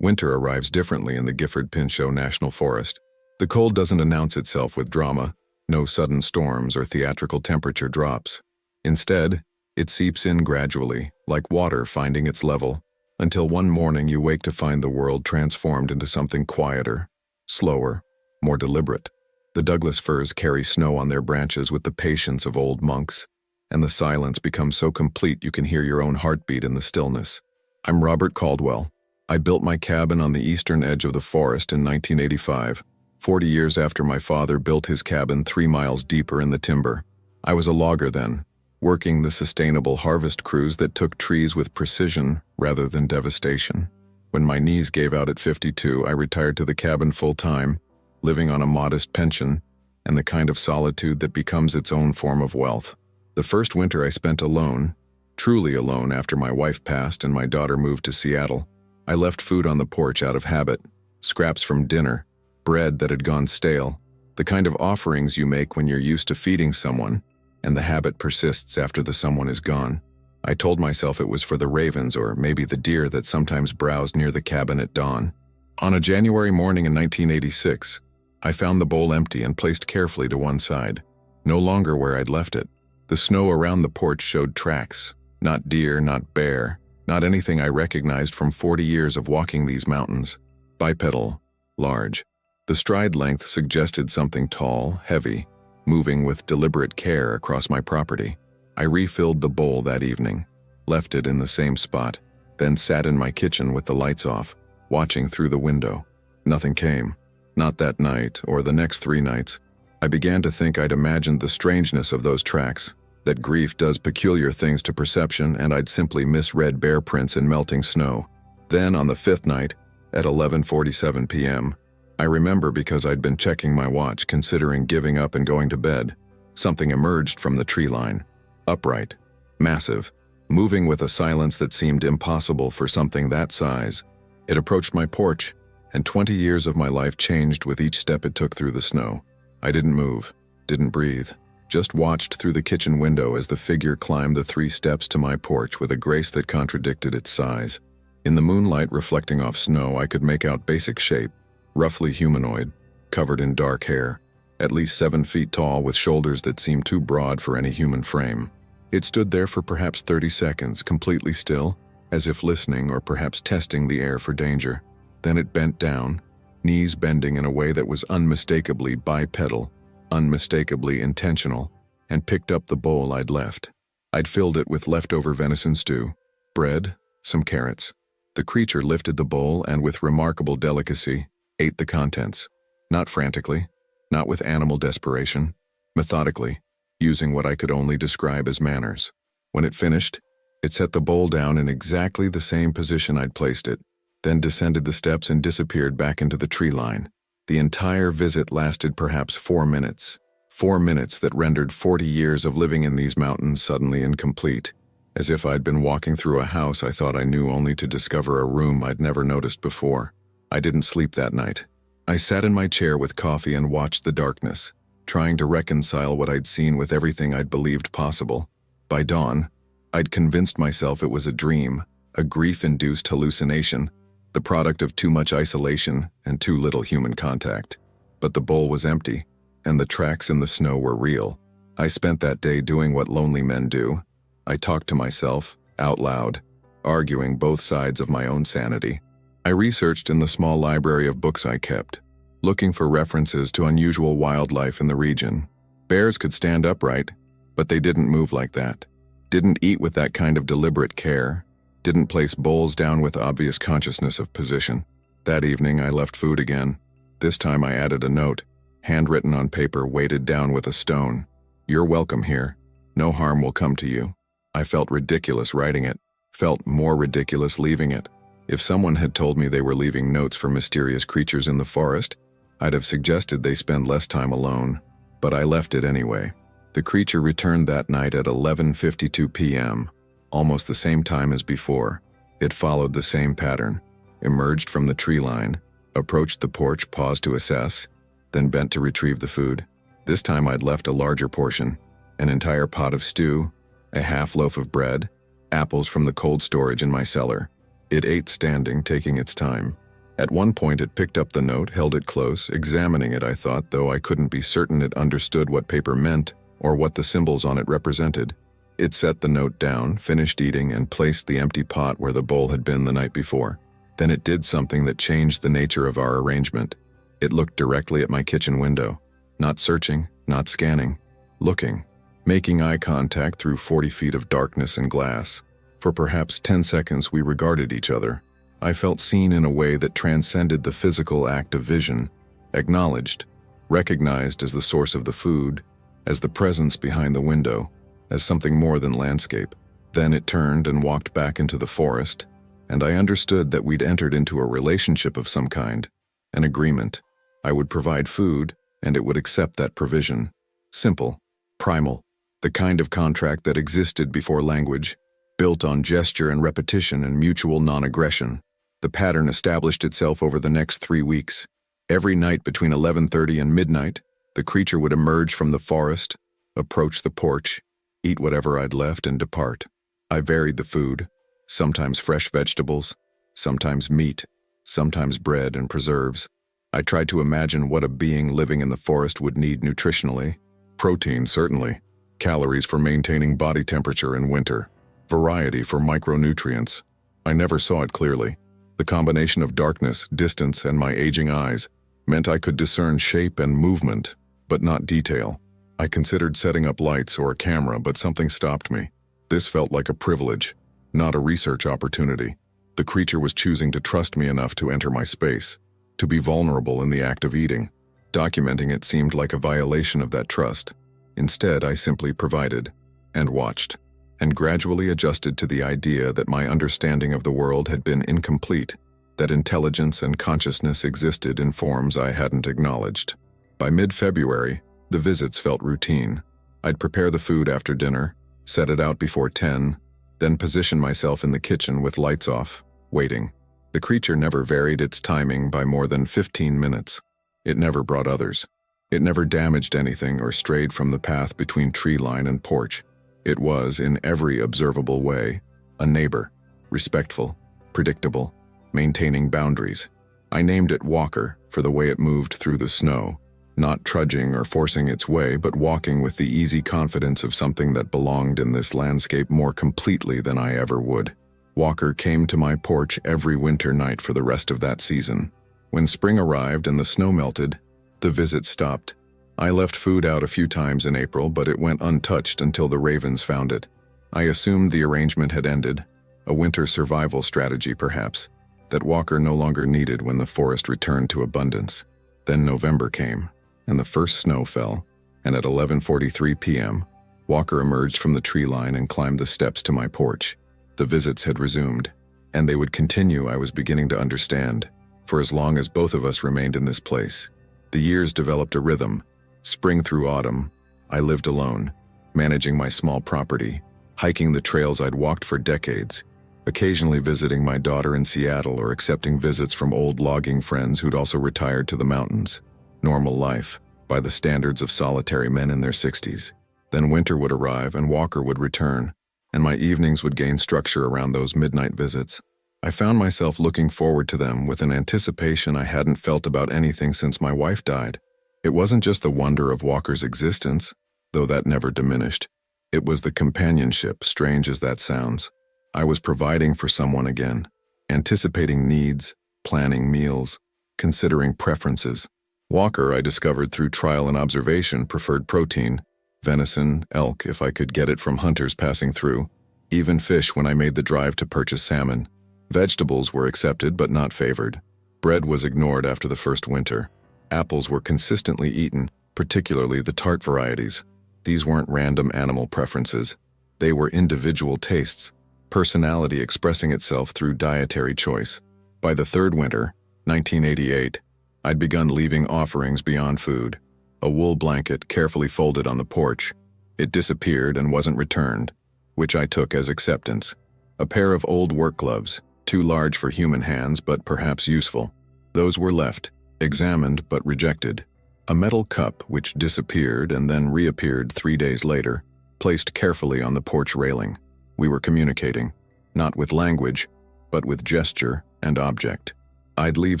Winter arrives differently in the Gifford-Pinchot National Forest. The cold doesn't announce itself with drama, no sudden storms or theatrical temperature drops. Instead, it seeps in gradually, like water finding its level, until one morning you wake to find the world transformed into something quieter, slower, more deliberate. The Douglas firs carry snow on their branches with the patience of old monks, and the silence becomes so complete you can hear your own heartbeat in the stillness. I'm Robert Caldwell. I built my cabin on the eastern edge of the forest in 1985, 40 years after my father built his cabin 3 miles deeper in the timber. I was a logger then, working the sustainable harvest crews that took trees with precision rather than devastation. When my knees gave out at 52, I retired to the cabin full-time, living on a modest pension and the kind of solitude that becomes its own form of wealth. The first winter I spent alone, truly alone after my wife passed and my daughter moved to Seattle. I left food on the porch out of habit, scraps from dinner, bread that had gone stale, the kind of offerings you make when you're used to feeding someone, and the habit persists after the someone is gone. I told myself it was for the ravens or maybe the deer that sometimes browsed near the cabin at dawn. On a January morning in 1986, I found the bowl empty and placed carefully to one side, no longer where I'd left it. The snow around the porch showed tracks, not deer, not bear, not anything I recognized from 40 years of walking these mountains. Bipedal, large. The stride length suggested something tall, heavy, moving with deliberate care across my property. I refilled the bowl that evening, left it in the same spot, then sat in my kitchen with the lights off, watching through the window. Nothing came. Not that night or the next 3 nights. I began to think I'd imagined the strangeness of those tracks, that grief does peculiar things to perception, and I'd simply misread bear prints in melting snow. Then on the 5th night, at 11:47 p.m., I remember because I'd been checking my watch, considering giving up and going to bed. Something emerged from the tree line. Upright, massive, moving with a silence that seemed impossible for something that size. It approached my porch, and 20 years of my life changed with each step it took through the snow. I didn't move, didn't breathe, just watched through the kitchen window as the figure climbed the 3 steps to my porch with a grace that contradicted its size. In the moonlight reflecting off snow, I could make out basic shape, roughly humanoid, covered in dark hair, at least 7 feet tall with shoulders that seemed too broad for any human frame. It stood there for perhaps 30 seconds, completely still, as if listening or perhaps testing the air for danger. Then it bent down, knees bending in a way that was unmistakably bipedal, unmistakably intentional, and picked up the bowl I'd left. I'd filled it with leftover venison stew, bread, some carrots. The creature lifted the bowl and with remarkable delicacy, ate the contents. Not frantically, not with animal desperation, methodically, using what I could only describe as manners. When it finished, it set the bowl down in exactly the same position I'd placed it, then descended the steps and disappeared back into the tree line. The entire visit lasted perhaps 4 minutes. 4 minutes that rendered 40 years of living in these mountains suddenly incomplete, as if I'd been walking through a house I thought I knew only to discover a room I'd never noticed before. I didn't sleep that night. I sat in my chair with coffee and watched the darkness, trying to reconcile what I'd seen with everything I'd believed possible. By dawn, I'd convinced myself it was a dream, a grief-induced hallucination, the product of too much isolation and too little human contact. But the bowl was empty, and the tracks in the snow were real. I spent that day doing what lonely men do. I talked to myself, out loud, arguing both sides of my own sanity. I researched in the small library of books I kept, looking for references to unusual wildlife in the region. Bears could stand upright, but they didn't move like that, didn't eat with that kind of deliberate care, didn't place bowls down with obvious consciousness of position. That evening I left food again. This time I added a note, handwritten on paper weighted down with a stone. "You're welcome here. No harm will come to you." I felt ridiculous writing it, felt more ridiculous leaving it. If someone had told me they were leaving notes for mysterious creatures in the forest, I'd have suggested they spend less time alone, but I left it anyway. The creature returned that night at 11:52 p.m., almost the same time as before. It followed the same pattern, emerged from the tree line, approached the porch, paused to assess, then bent to retrieve the food. This time I'd left a larger portion, an entire pot of stew, a half loaf of bread, apples from the cold storage in my cellar. It ate standing, taking its time. At one point it picked up the note, held it close, examining it, I thought, though I couldn't be certain it understood what paper meant or what the symbols on it represented. It set the note down, finished eating, and placed the empty pot where the bowl had been the night before. Then it did something that changed the nature of our arrangement. It looked directly at my kitchen window. Not searching, not scanning. Looking. Making eye contact through 40 feet of darkness and glass. For perhaps 10 seconds we regarded each other. I felt seen in a way that transcended the physical act of vision. Acknowledged. Recognized as the source of the food. As the presence behind the window. As something more than landscape. Then it turned and walked back into the forest, and I understood that we'd entered into a relationship of some kind, an agreement. I would provide food, and it would accept that provision. Simple, primal, the kind of contract that existed before language, built on gesture and repetition and mutual non-aggression. The pattern established itself over the next 3 weeks. Every night between 11:30 and midnight, the creature would emerge from the forest, approach the porch, eat whatever I'd left, and depart. I varied the food, sometimes fresh vegetables, sometimes meat, sometimes bread and preserves. I tried to imagine what a being living in the forest would need nutritionally. Protein, certainly. Calories for maintaining body temperature in winter. Variety for micronutrients. I never saw it clearly. The combination of darkness, distance, and my aging eyes meant I could discern shape and movement, but not detail. I considered setting up lights or a camera, but something stopped me. This felt like a privilege, not a research opportunity. The creature was choosing to trust me enough to enter my space, to be vulnerable in the act of eating. Documenting it seemed like a violation of that trust. Instead, I simply provided, and watched, and gradually adjusted to the idea that my understanding of the world had been incomplete, that intelligence and consciousness existed in forms I hadn't acknowledged. By mid-February, the visits felt routine. I'd prepare the food after dinner, set it out before 10, then position myself in the kitchen with lights off, waiting. The creature never varied its timing by more than 15 minutes. It never brought others. It never damaged anything or strayed from the path between tree line and porch. It was, in every observable way, a neighbor, respectful, predictable, maintaining boundaries. I named it Walker for the way it moved through the snow, not trudging or forcing its way, but walking with the easy confidence of something that belonged in this landscape more completely than I ever would. Walker came to my porch every winter night for the rest of that season. When spring arrived and the snow melted, the visit stopped. I left food out a few times in April, but it went untouched until the ravens found it. I assumed the arrangement had ended, a winter survival strategy perhaps, that Walker no longer needed when the forest returned to abundance. Then November came, and the first snow fell, and at 11:43 p.m., Walker emerged from the tree line and climbed the steps to my porch. The visits had resumed, and they would continue, I was beginning to understand, for as long as both of us remained in this place. The years developed a rhythm. Spring through autumn, I lived alone, managing my small property, hiking the trails I'd walked for decades, occasionally visiting my daughter in Seattle or accepting visits from old logging friends who'd also retired to the mountains. Normal life, by the standards of solitary men in their 60s. Then winter would arrive and Walker would return, and my evenings would gain structure around those midnight visits. I found myself looking forward to them with an anticipation I hadn't felt about anything since my wife died. It wasn't just the wonder of Walker's existence, though that never diminished. It was the companionship, strange as that sounds. I was providing for someone again, anticipating needs, planning meals, considering preferences. Walker, I discovered through trial and observation, preferred protein, venison, elk if I could get it from hunters passing through, even fish when I made the drive to purchase salmon. Vegetables were accepted but not favored. Bread was ignored after the first winter. Apples were consistently eaten, particularly the tart varieties. These weren't random animal preferences. They were individual tastes, personality expressing itself through dietary choice. By the third winter, 1988, I'd begun leaving offerings beyond food. A wool blanket carefully folded on the porch. It disappeared and wasn't returned, which I took as acceptance. A pair of old work gloves, too large for human hands but perhaps useful. Those were left, examined but rejected. A metal cup which disappeared and then reappeared 3 days later, placed carefully on the porch railing. We were communicating, not with language, but with gesture and object. I'd leave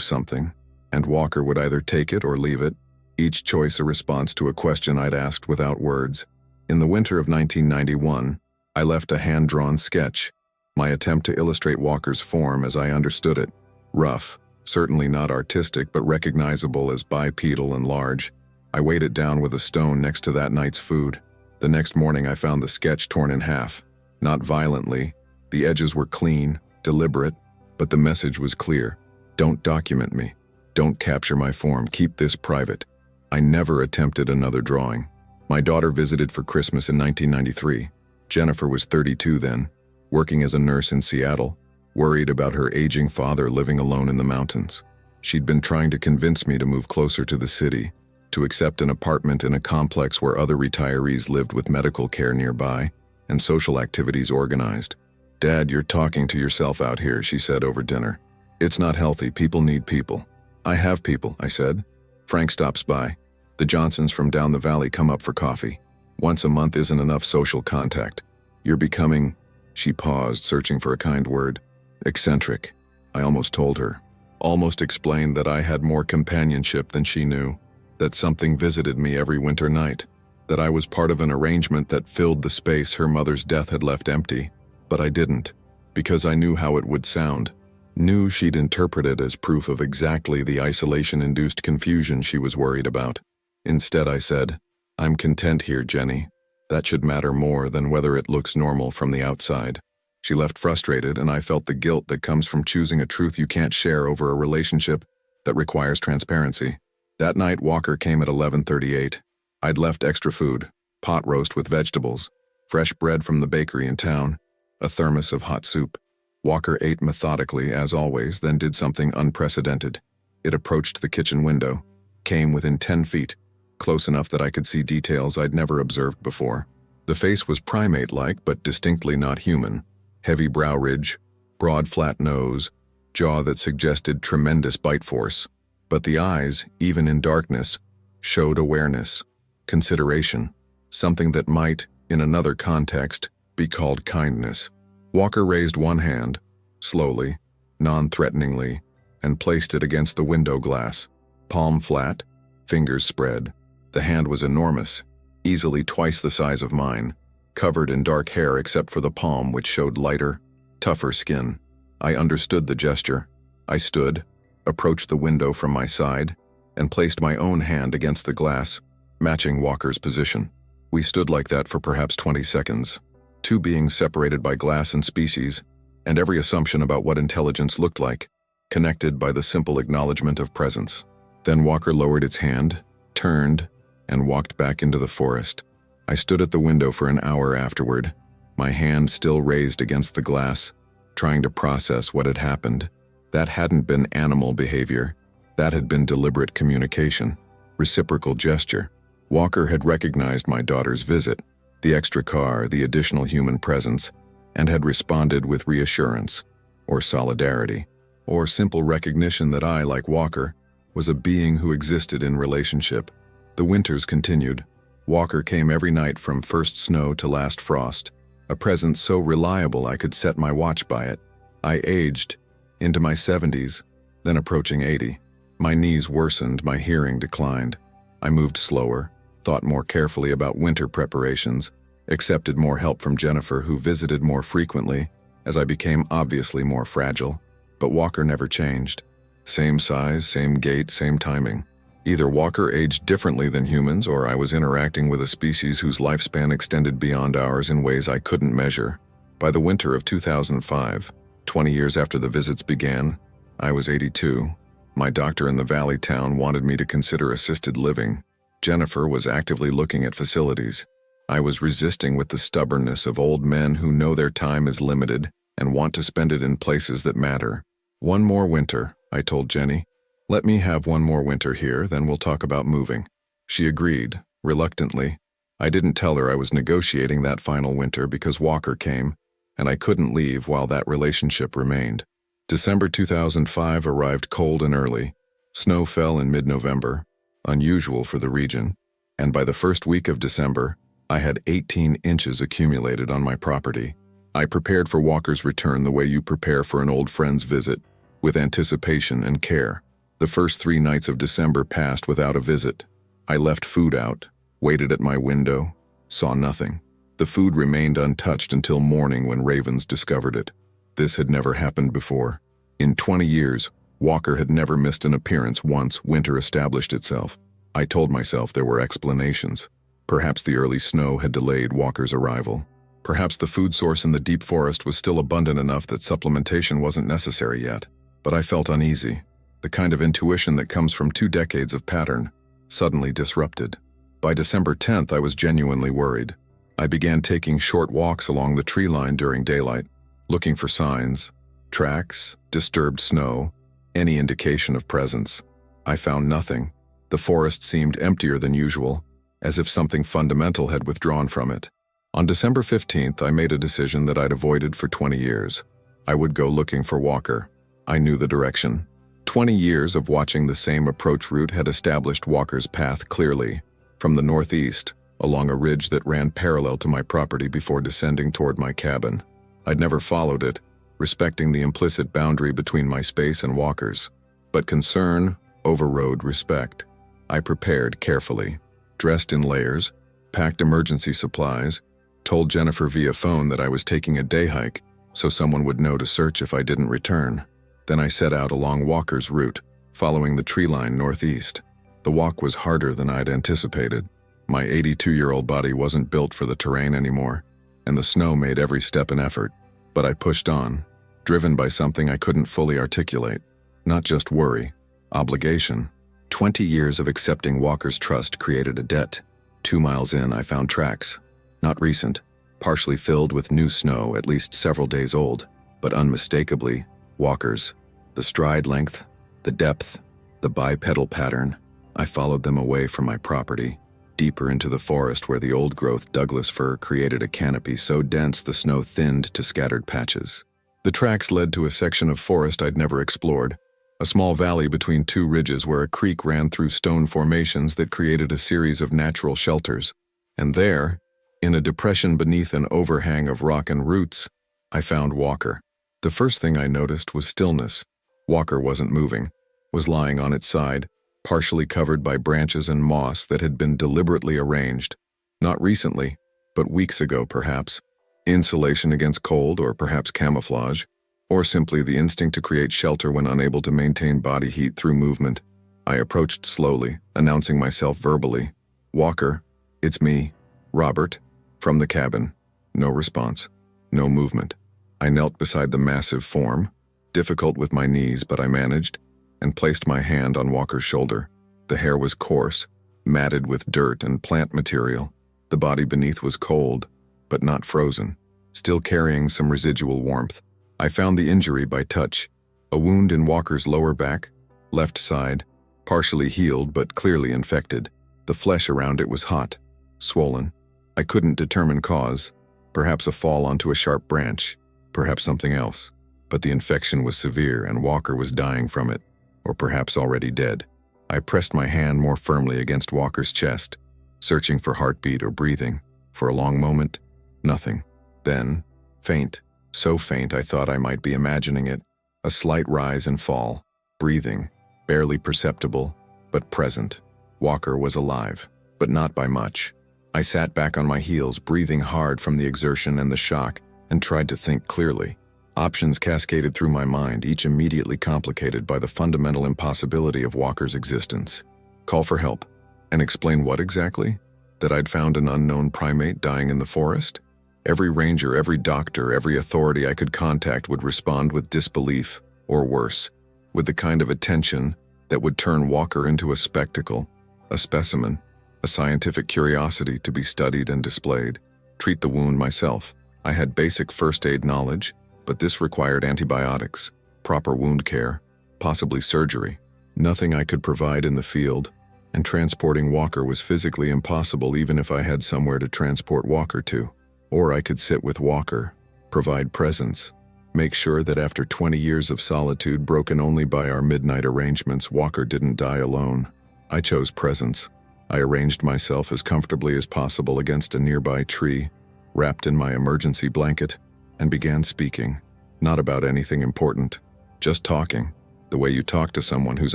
something, and Walker would either take it or leave it, each choice a response to a question I'd asked without words. In the winter of 1991, I left a hand-drawn sketch, my attempt to illustrate Walker's form as I understood it. Rough, certainly not artistic but recognizable as bipedal and large. I weighed it down with a stone next to that night's food. The next morning I found the sketch torn in half. Not violently. The edges were clean, deliberate, but the message was clear. Don't document me. Don't capture my form. Keep this private. I never attempted another drawing. My daughter visited for Christmas in 1993. Jennifer was 32 then, working as a nurse in Seattle, worried about her aging father living alone in the mountains. She'd been trying to convince me to move closer to the city, to accept an apartment in a complex where other retirees lived with medical care nearby and social activities organized. "Dad, you're talking to yourself out here," she said over dinner. "It's not healthy. People need people." "I have people," I said. "Frank stops by. The Johnsons from down the valley come up for coffee. Once a month isn't enough social contact. You're becoming—" She paused, searching for a kind word. "Eccentric," I almost told her. Almost explained that I had more companionship than she knew, that something visited me every winter night, that I was part of an arrangement that filled the space her mother's death had left empty. But I didn't, because I knew how it would sound. Knew she'd interpret it as proof of exactly the isolation-induced confusion she was worried about. Instead I said, "I'm content here, Jenny. That should matter more than whether it looks normal from the outside." She left frustrated, and I felt the guilt that comes from choosing a truth you can't share over a relationship that requires transparency. That night, Walker came at 11:38. I'd left extra food, pot roast with vegetables, fresh bread from the bakery in town, a thermos of hot soup. Walker ate methodically, as always, then did something unprecedented. It approached the kitchen window, came within 10 feet, close enough that I could see details I'd never observed before. The face was primate-like, but distinctly not human. Heavy brow ridge, broad flat nose, jaw that suggested tremendous bite force. But the eyes, even in darkness, showed awareness, consideration, something that might, in another context, be called kindness. Walker raised one hand, slowly, non-threateningly, and placed it against the window glass, palm flat, fingers spread. The hand was enormous, easily twice the size of mine, covered in dark hair except for the palm, which showed lighter, tougher skin. I understood the gesture. I stood, approached the window from my side, and placed my own hand against the glass, matching Walker's position. We stood like that for perhaps 20 seconds, two beings separated by glass and species, and every assumption about what intelligence looked like, connected by the simple acknowledgement of presence. Then Walker lowered its hand, turned, and walked back into the forest. I stood at the window for an hour afterward, my hand still raised against the glass, trying to process what had happened. That hadn't been animal behavior. That had been deliberate communication, reciprocal gesture. Walker had recognized my daughter's visit, the extra car, the additional human presence, and had responded with reassurance, or solidarity, or simple recognition that I, like Walker, was a being who existed in relationship. The winters continued. Walker came every night from first snow to last frost, a presence so reliable I could set my watch by it. I aged, into my 70s, then approaching 80. My knees worsened, my hearing declined. I moved slower, thought more carefully about winter preparations, accepted more help from Jennifer, who visited more frequently as I became obviously more fragile. But Walker never changed. Same size, same gait, same timing. Either Walker aged differently than humans, or I was interacting with a species whose lifespan extended beyond ours in ways I couldn't measure. By the winter of 2005, 20 years after the visits began, I was 82. My doctor in the valley town wanted me to consider assisted living. Jennifer was actively looking at facilities. I was resisting with the stubbornness of old men who know their time is limited and want to spend it in places that matter. "One more winter," I told Jenny. "Let me have one more winter here, then we'll talk about moving." She agreed, reluctantly. I didn't tell her I was negotiating that final winter because Walker came, and I couldn't leave while that relationship remained. December 2005 arrived cold and early. Snow fell in mid-November, unusual for the region, and by the first week of December, I had 18 inches accumulated on my property. I prepared for Walker's return the way you prepare for an old friend's visit. with anticipation and care. The first 3 nights of December passed without a visit. I left food out, waited at my window, saw nothing. The food remained untouched until morning when ravens discovered it. This had never happened before. In 20 years, Walker had never missed an appearance once winter established itself. I told myself there were explanations. Perhaps the early snow had delayed Walker's arrival. Perhaps the food source in the deep forest was still abundant enough that supplementation wasn't necessary yet. But I felt uneasy. The kind of intuition that comes from 2 decades of pattern, suddenly disrupted. By December 10th, I was genuinely worried. I began taking short walks along the tree line during daylight, looking for signs, tracks, disturbed snow, any indication of presence. I found nothing. The forest seemed emptier than usual, as if something fundamental had withdrawn from it. On December 15th, I made a decision that I'd avoided for 20 years. I would go looking for Walker. I knew the direction. 20 years of watching the same approach route had established Walker's path clearly, from the northeast, along a ridge that ran parallel to my property before descending toward my cabin. I'd never followed it, respecting the implicit boundary between my space and Walker's. But concern overrode respect. I prepared carefully, dressed in layers, packed emergency supplies, told Jennifer via phone that I was taking a day hike so someone would know to search if I didn't return. Then I set out along Walker's route, following the tree line northeast. The walk was harder than I'd anticipated. My 82-year-old body wasn't built for the terrain anymore, and the snow made every step an effort. But I pushed on, driven by something I couldn't fully articulate. Not just worry, obligation. 20 years of accepting Walker's trust created a debt. 2 miles in, I found tracks. Not recent, partially filled with new snow, at least several days old, but unmistakably Walker's. The stride length, the depth, the bipedal pattern. I followed them away from my property, deeper into the forest where the old-growth Douglas fir created a canopy so dense the snow thinned to scattered patches. The tracks led to a section of forest I'd never explored, a small valley between 2 ridges where a creek ran through stone formations that created a series of natural shelters. And there, in a depression beneath an overhang of rock and roots, I found Walker. The first thing I noticed was stillness. Walker wasn't moving, was lying on its side, partially covered by branches and moss that had been deliberately arranged. Not recently, but weeks ago perhaps. Insulation against cold, or perhaps camouflage, or simply the instinct to create shelter when unable to maintain body heat through movement. I approached slowly, announcing myself verbally. "Walker, it's me, Robert," from the cabin. No response, no movement. I knelt beside the massive form, difficult with my knees, but I managed, and placed my hand on Walker's shoulder. The hair was coarse, matted with dirt and plant material. The body beneath was cold, but not frozen, still carrying some residual warmth. I found the injury by touch, a wound in Walker's lower back, left side, partially healed but clearly infected. The flesh around it was hot, swollen. I couldn't determine cause, perhaps a fall onto a sharp branch, perhaps something else. But the infection was severe and Walker was dying from it, or perhaps already dead. I pressed my hand more firmly against Walker's chest, searching for heartbeat or breathing. For a long moment, nothing. Then, faint, so faint I thought I might be imagining it, a slight rise and fall, breathing, barely perceptible, but present. Walker was alive, but not by much. I sat back on my heels, breathing hard from the exertion and the shock, and tried to think clearly. Options cascaded through my mind, each immediately complicated by the fundamental impossibility of Walker's existence. Call for help. And explain what exactly? That I'd found an unknown primate dying in the forest? Every ranger, every doctor, every authority I could contact would respond with disbelief, or worse, with the kind of attention that would turn Walker into a spectacle, a specimen, a scientific curiosity to be studied and displayed. Treat the wound myself. I had basic first aid knowledge, but this required antibiotics, proper wound care, possibly surgery. Nothing I could provide in the field, and transporting Walker was physically impossible even if I had somewhere to transport Walker to. Or I could sit with Walker, provide presence, make sure that after 20 years of solitude broken only by our midnight arrangements, Walker didn't die alone. I chose presence. I arranged myself as comfortably as possible against a nearby tree, wrapped in my emergency blanket, and began speaking, not about anything important, Just talking, the way you talk to someone who's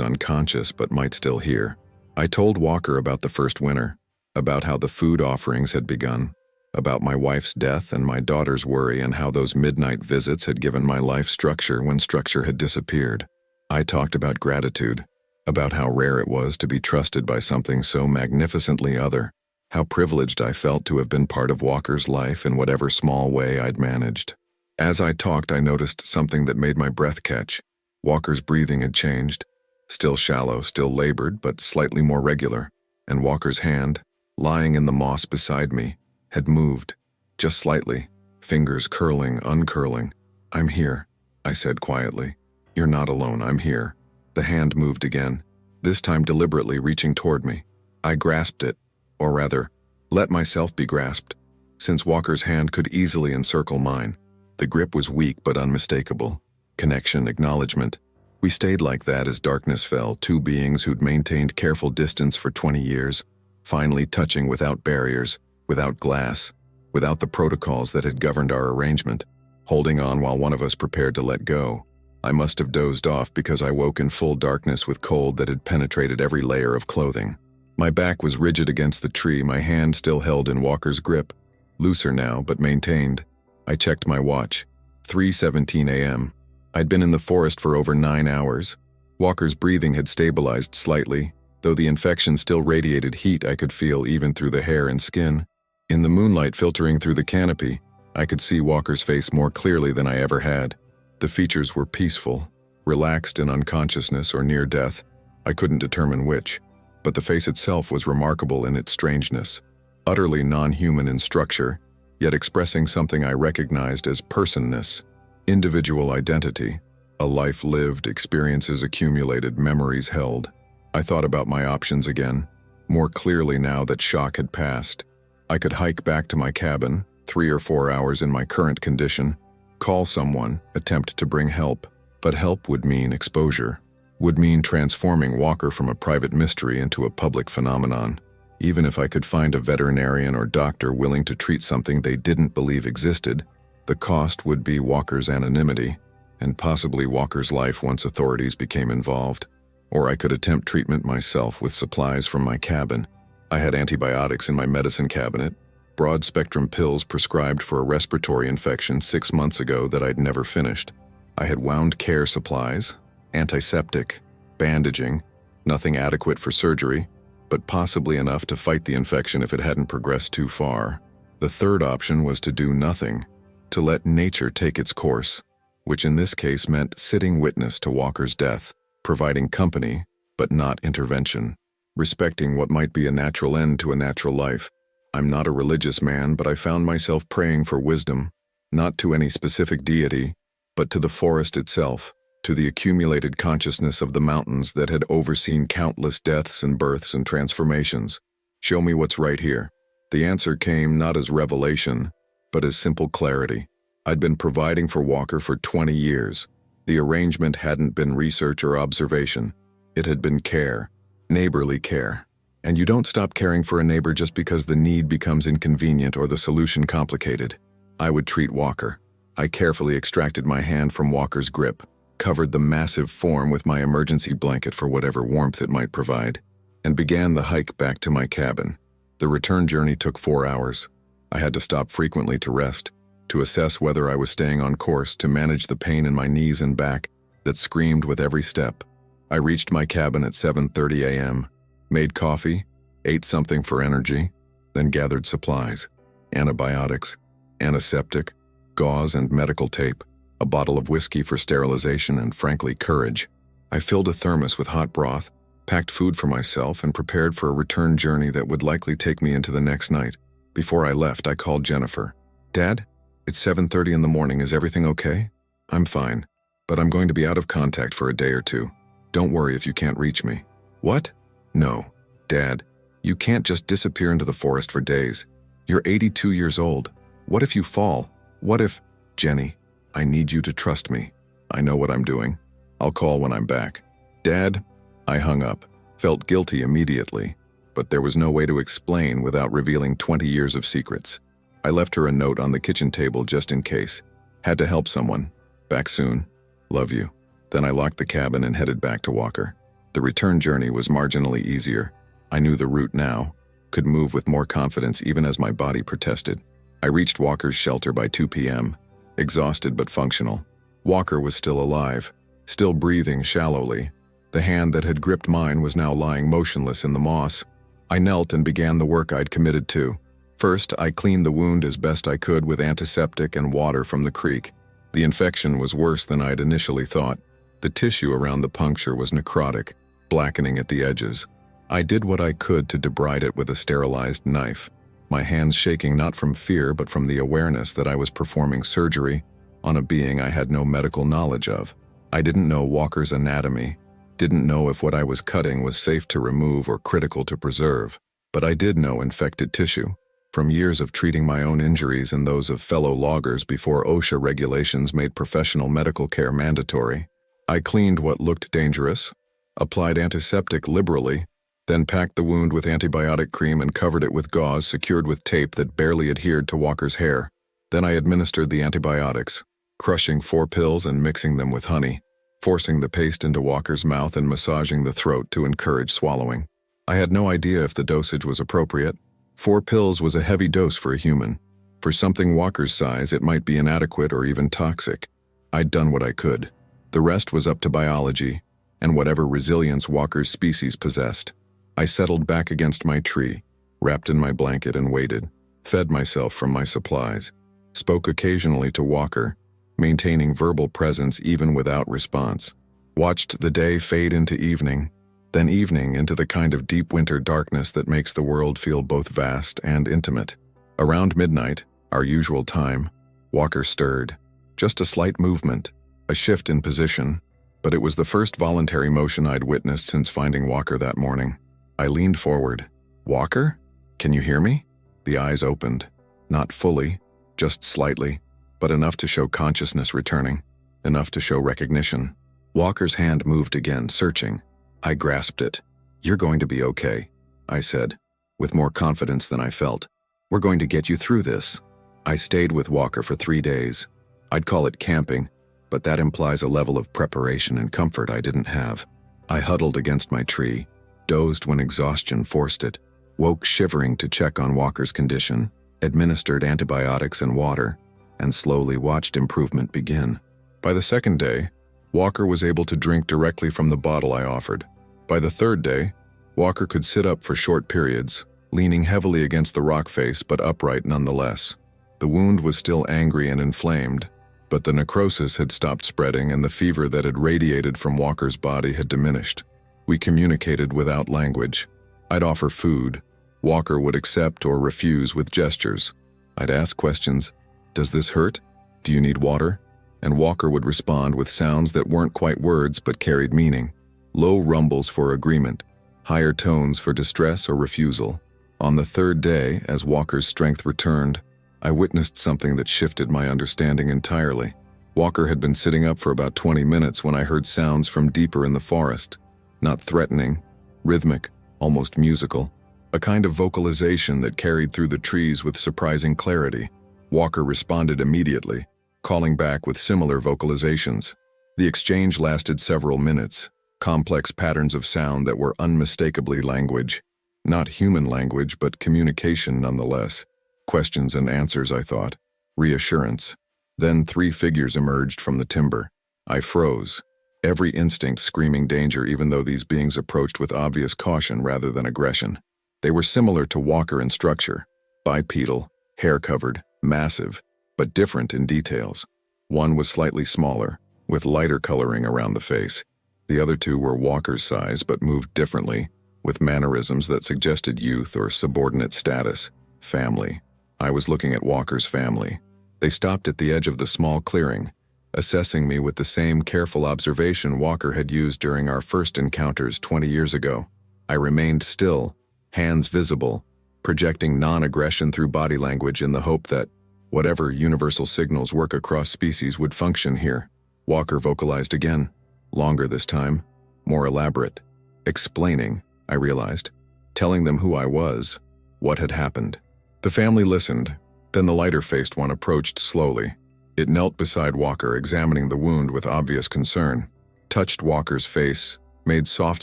unconscious but might still hear. I told Walker about the first winter, about how the food offerings had begun, about my wife's death and my daughter's worry, and how those midnight visits had given my life structure when structure had disappeared. I talked about gratitude, about how rare it was to be trusted by something so magnificently other, how privileged I felt to have been part of Walker's life in whatever small way I'd managed. As I talked, I noticed something that made my breath catch. Walker's breathing had changed, still shallow, still labored, but slightly more regular, and Walker's hand, lying in the moss beside me, had moved, just slightly, fingers curling, uncurling. "I'm here," I said quietly. "You're not alone, I'm here." The hand moved again, this time deliberately reaching toward me. I grasped it, or rather, let myself be grasped, since Walker's hand could easily encircle mine. The grip was weak but unmistakable. Connection, acknowledgement. We stayed like that as darkness fell, two beings who'd maintained careful distance for 20 years, finally touching without barriers, without glass, without the protocols that had governed our arrangement, holding on while one of us prepared to let go. I must have dozed off because I woke in full darkness with cold that had penetrated every layer of clothing. My back was rigid against the tree, my hand still held in Walker's grip, looser now but maintained. I checked my watch. 3:17 a.m. I'd been in the forest for over 9 hours. Walker's breathing had stabilized slightly, though the infection still radiated heat I could feel even through the hair and skin. In the moonlight filtering through the canopy, I could see Walker's face more clearly than I ever had. The features were peaceful, relaxed in unconsciousness or near death. I couldn't determine which, but the face itself was remarkable in its strangeness, utterly non-human in structure, yet expressing something I recognized as personness, individual identity, a life lived, experiences accumulated, memories held. I thought about my options again, more clearly now that shock had passed. I could hike back to my cabin, 3 or 4 hours in my current condition, call someone, attempt to bring help, but help would mean exposure, would mean transforming Walker from a private mystery into a public phenomenon. Even if I could find a veterinarian or doctor willing to treat something they didn't believe existed, the cost would be Walker's anonymity, and possibly Walker's life once authorities became involved. Or I could attempt treatment myself with supplies from my cabin. I had antibiotics in my medicine cabinet, broad-spectrum pills prescribed for a respiratory infection 6 months ago that I'd never finished. I had wound care supplies, antiseptic, bandaging, nothing adequate for surgery, but possibly enough to fight the infection if it hadn't progressed too far. The third option was to do nothing, to let nature take its course, which in this case meant sitting witness to Walker's death, providing company, but not intervention, respecting what might be a natural end to a natural life. I'm not a religious man, but I found myself praying for wisdom, not to any specific deity, but to the forest itself, to the accumulated consciousness of the mountains that had overseen countless deaths and births and transformations. Show me what's right here. The answer came not as revelation, but as simple clarity. I'd been providing for Walker for 20 years. The arrangement hadn't been research or observation. It had been care, neighborly care. And you don't stop caring for a neighbor just because the need becomes inconvenient or the solution complicated. I would treat Walker. I carefully extracted my hand from Walker's grip, covered the massive form with my emergency blanket for whatever warmth it might provide, and began the hike back to my cabin. The return journey took 4 hours. I had to stop frequently to rest, to assess whether I was staying on course, to manage the pain in my knees and back that screamed with every step. I reached my cabin at 7:30 a.m., made coffee, ate something for energy, then gathered supplies, antibiotics, antiseptic, gauze and medical tape, a bottle of whiskey for sterilization, and frankly, courage. I filled a thermos with hot broth, packed food for myself, and prepared for a return journey that would likely take me into the next night. Before I left, I called Jennifer. "Dad, it's 7:30 in the morning. Is everything okay?" "I'm fine, but I'm going to be out of contact for a day or two. Don't worry if you can't reach me." "What?" "No, Dad, you can't just disappear into the forest for days. You're 82 years old. What if you fall? What if—" "Jenny, I need you to trust me. I know what I'm doing. I'll call when I'm back." "Dad," I hung up, felt guilty immediately, but there was no way to explain without revealing 20 years of secrets. I left her a note on the kitchen table just in case. Had to help someone. Back soon. Love you. Then I locked the cabin and headed back to Walker. The return journey was marginally easier. I knew the route now, could move with more confidence even as my body protested. I reached Walker's shelter by 2 p.m., exhausted but functional. Walker was still alive, still breathing shallowly. The hand that had gripped mine was now lying motionless in the moss. I knelt and began the work I'd committed to. First, I cleaned the wound as best I could with antiseptic and water from the creek. The infection was worse than I'd initially thought. The tissue around the puncture was necrotic, blackening at the edges. I did what I could to debride it with a sterilized knife, my hands shaking not from fear but from the awareness that I was performing surgery on a being I had no medical knowledge of. I didn't know Walker's anatomy, didn't know if what I was cutting was safe to remove or critical to preserve, but I did know infected tissue. From years of treating my own injuries and those of fellow loggers before OSHA regulations made professional medical care mandatory, I cleaned what looked dangerous, applied antiseptic liberally, then packed the wound with antibiotic cream and covered it with gauze secured with tape that barely adhered to Walker's hair. Then I administered the antibiotics, crushing 4 pills and mixing them with honey, forcing the paste into Walker's mouth and massaging the throat to encourage swallowing. I had no idea if the dosage was appropriate. 4 pills was a heavy dose for a human. For something Walker's size, it might be inadequate or even toxic. I'd done what I could. The rest was up to biology and whatever resilience Walker's species possessed. I settled back against my tree, wrapped in my blanket and waited, fed myself from my supplies, spoke occasionally to Walker, maintaining verbal presence even without response, watched the day fade into evening, then evening into the kind of deep winter darkness that makes the world feel both vast and intimate. Around midnight, our usual time, Walker stirred. Just a slight movement, a shift in position, but it was the first voluntary motion I'd witnessed since finding Walker that morning. I leaned forward. "Walker? Can you hear me?" The eyes opened. Not fully, just slightly, but enough to show consciousness returning, enough to show recognition. Walker's hand moved again, searching. I grasped it. "You're going to be okay," I said, with more confidence than I felt. "We're going to get you through this." I stayed with Walker for 3 days. I'd call it camping, but that implies a level of preparation and comfort I didn't have. I huddled against my tree, dozed when exhaustion forced it, woke shivering to check on Walker's condition, administered antibiotics and water, and slowly watched improvement begin. By the 2nd day, Walker was able to drink directly from the bottle I offered. By the 3rd day, Walker could sit up for short periods, leaning heavily against the rock face but upright nonetheless. The wound was still angry and inflamed, but the necrosis had stopped spreading and the fever that had radiated from Walker's body had diminished. We communicated without language. I'd offer food. Walker would accept or refuse with gestures. I'd ask questions. "Does this hurt? Do you need water?" And Walker would respond with sounds that weren't quite words but carried meaning. Low rumbles for agreement, higher tones for distress or refusal. On the 3rd day, as Walker's strength returned, I witnessed something that shifted my understanding entirely. Walker had been sitting up for about 20 minutes when I heard sounds from deeper in the forest. Not threatening, rhythmic, almost musical. A kind of vocalization that carried through the trees with surprising clarity. Walker responded immediately, calling back with similar vocalizations. The exchange lasted several minutes, complex patterns of sound that were unmistakably language. Not human language, but communication nonetheless. Questions and answers, I thought. Reassurance. Then 3 figures emerged from the timber. I froze, every instinct screaming danger even though these beings approached with obvious caution rather than aggression. They were similar to Walker in structure, bipedal, hair-covered, massive, but different in details. One was slightly smaller, with lighter coloring around the face. The other 2 were Walker's size but moved differently, with mannerisms that suggested youth or subordinate status. Family. I was looking at Walker's family. They stopped at the edge of the small clearing, assessing me with the same careful observation Walker had used during our first encounters 20 years ago. I remained still, hands visible, projecting non-aggression through body language in the hope that whatever universal signals work across species would function here. Walker vocalized again, longer this time, more elaborate. Explaining, I realized, telling them who I was, what had happened. The family listened, then the lighter-faced one approached slowly. It knelt beside Walker, examining the wound with obvious concern. touched Walker's face, made soft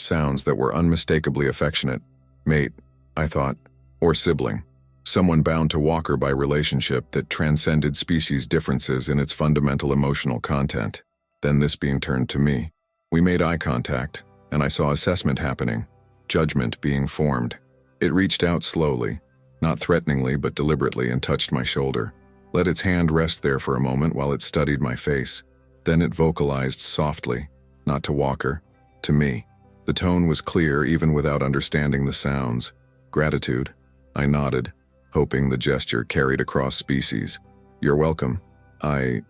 sounds that were unmistakably affectionate. Mate, I thought, or sibling. Someone bound to Walker by relationship that transcended species differences in its fundamental emotional content. Then this being turned to me. We made eye contact, and I saw assessment happening, judgment being formed. It reached out slowly, not threateningly but deliberately, and touched my shoulder. Let its hand rest there for a moment while it studied my face. Then it vocalized softly, not to Walker, to me. The tone was clear even without understanding the sounds. Gratitude. I nodded, hoping the gesture carried across species. You're welcome. I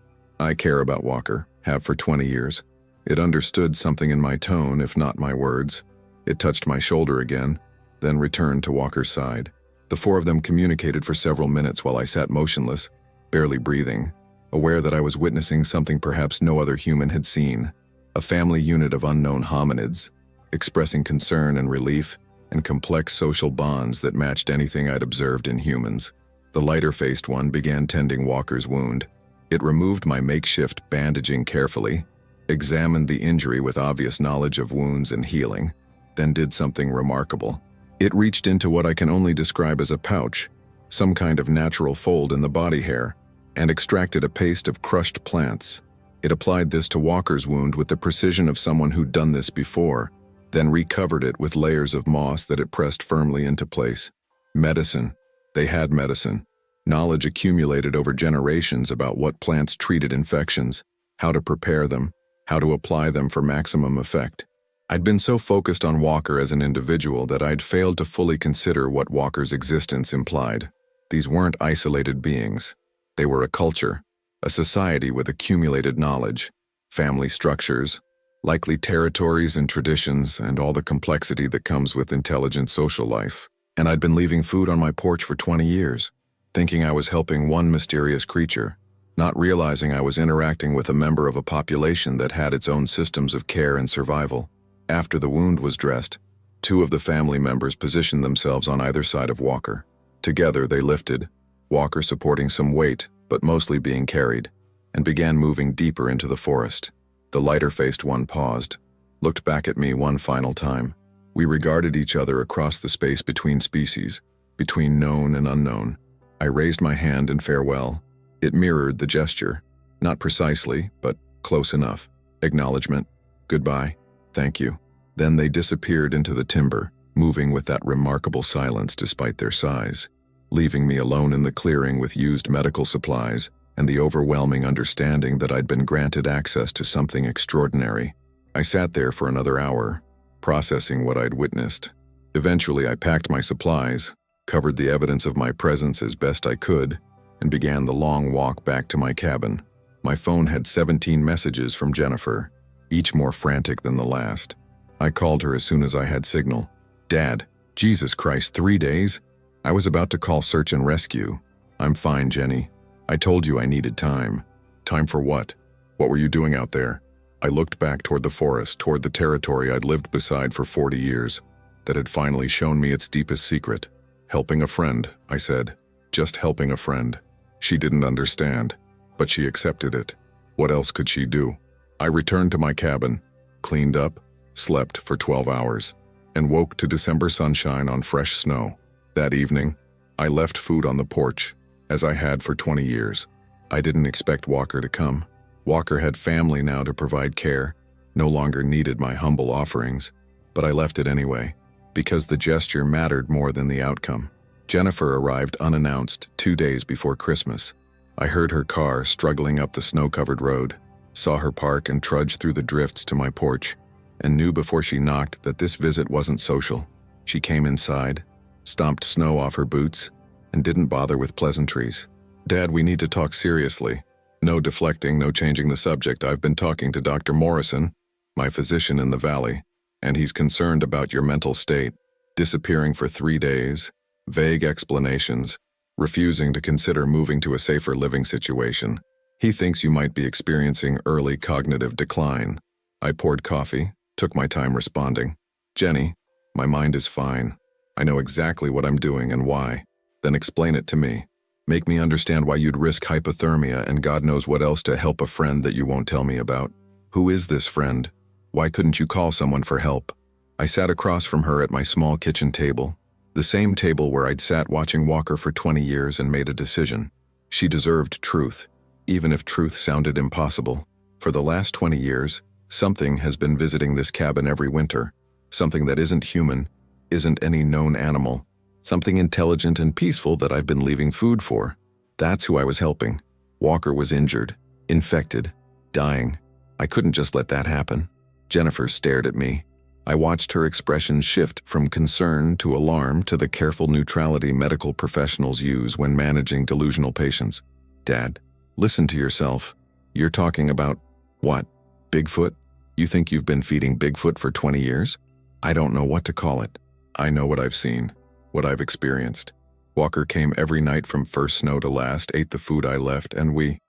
care about Walker, have for 20 years. It understood something in my tone, if not my words. It touched my shoulder again, then returned to Walker's side. The four of them communicated for several minutes while I sat motionless, barely breathing, aware that I was witnessing something perhaps no other human had seen. A family unit of unknown hominids, expressing concern and relief, and complex social bonds that matched anything I'd observed in humans. The lighter-faced one began tending Walker's wound. It removed my makeshift bandaging carefully, examined the injury with obvious knowledge of wounds and healing, then did something remarkable. It reached into what I can only describe as a pouch, some kind of natural fold in the body hair, and extracted a paste of crushed plants. It applied this to Walker's wound with the precision of someone who'd done this before, then recovered it with layers of moss that it pressed firmly into place. Medicine. They had medicine. Knowledge accumulated over generations about what plants treated infections, how to prepare them, how to apply them for maximum effect. I'd been so focused on Walker as an individual that I'd failed to fully consider what Walker's existence implied. These weren't isolated beings. They were a culture, a society with accumulated knowledge, family structures, likely territories and traditions, and all the complexity that comes with intelligent social life. And I'd been leaving food on my porch for 20 years, thinking I was helping one mysterious creature, not realizing I was interacting with a member of a population that had its own systems of care and survival. After the wound was dressed, two of the family members positioned themselves on either side of Walker. Together they lifted, Walker supporting some weight, but mostly being carried, and began moving deeper into the forest. The lighter-faced one paused, looked back at me one final time. We regarded each other across the space between species, between known and unknown. I raised my hand in farewell. It mirrored the gesture, not precisely, but close enough. Acknowledgement, goodbye, thank you. Then they disappeared into the timber, moving with that remarkable silence despite their size, leaving me alone in the clearing with used medical supplies and the overwhelming understanding that I'd been granted access to something extraordinary. I sat there for another hour, processing what I'd witnessed. Eventually, I packed my supplies, covered the evidence of my presence as best I could, and began the long walk back to my cabin. My phone had 17 messages from Jennifer, each more frantic than the last. I called her as soon as I had signal. Dad, Jesus Christ, 3 days? I was about to call search and rescue. I'm fine, Jenny. I told you I needed time. Time for what? What were you doing out there? I looked back toward the forest, toward the territory I'd lived beside for 40 years, that had finally shown me its deepest secret. Helping a friend, I said. Just helping a friend. She didn't understand, but she accepted it. What else could she do? I returned to my cabin, cleaned up, slept for 12 hours, and woke to December sunshine on fresh snow. That evening, I left food on the porch, as I had for 20 years. I didn't expect Walker to come. Walker had family now to provide care, no longer needed my humble offerings, but I left it anyway, because the gesture mattered more than the outcome. Jennifer arrived unannounced 2 days before Christmas. I heard her car struggling up the snow-covered road, saw her park and trudge through the drifts to my porch, and knew before she knocked that this visit wasn't social. She came inside, stomped snow off her boots, and didn't bother with pleasantries. Dad, we need to talk seriously. No deflecting, no changing the subject. I've been talking to Dr. Morrison, my physician in the valley, and he's concerned about your mental state. Disappearing for 3 days, vague explanations, refusing to consider moving to a safer living situation. He thinks you might be experiencing early cognitive decline. I poured coffee, took my time responding. Jenny, my mind is fine. I know exactly what I'm doing and why. Then explain it to me. Make me understand why you'd risk hypothermia and God knows what else to help a friend that you won't tell me about. Who is this friend? Why couldn't you call someone for help? I sat across from her at my small kitchen table, the same table where I'd sat watching Walker for 20 years and made a decision. She deserved truth, even if truth sounded impossible. For the last 20 years, something has been visiting this cabin every winter. Something that isn't human, isn't any known animal. Something intelligent and peaceful that I've been leaving food for. That's who I was helping. Walker was injured, infected, dying. I couldn't just let that happen. Jennifer stared at me. I watched her expression shift from concern to alarm to the careful neutrality medical professionals use when managing delusional patients. Dad, listen to yourself. You're talking about, what, Bigfoot? You think you've been feeding Bigfoot for 20 years? I don't know what to call it. I know what I've seen, what I've experienced. Walker came every night from first snow to last, ate the food I left, and we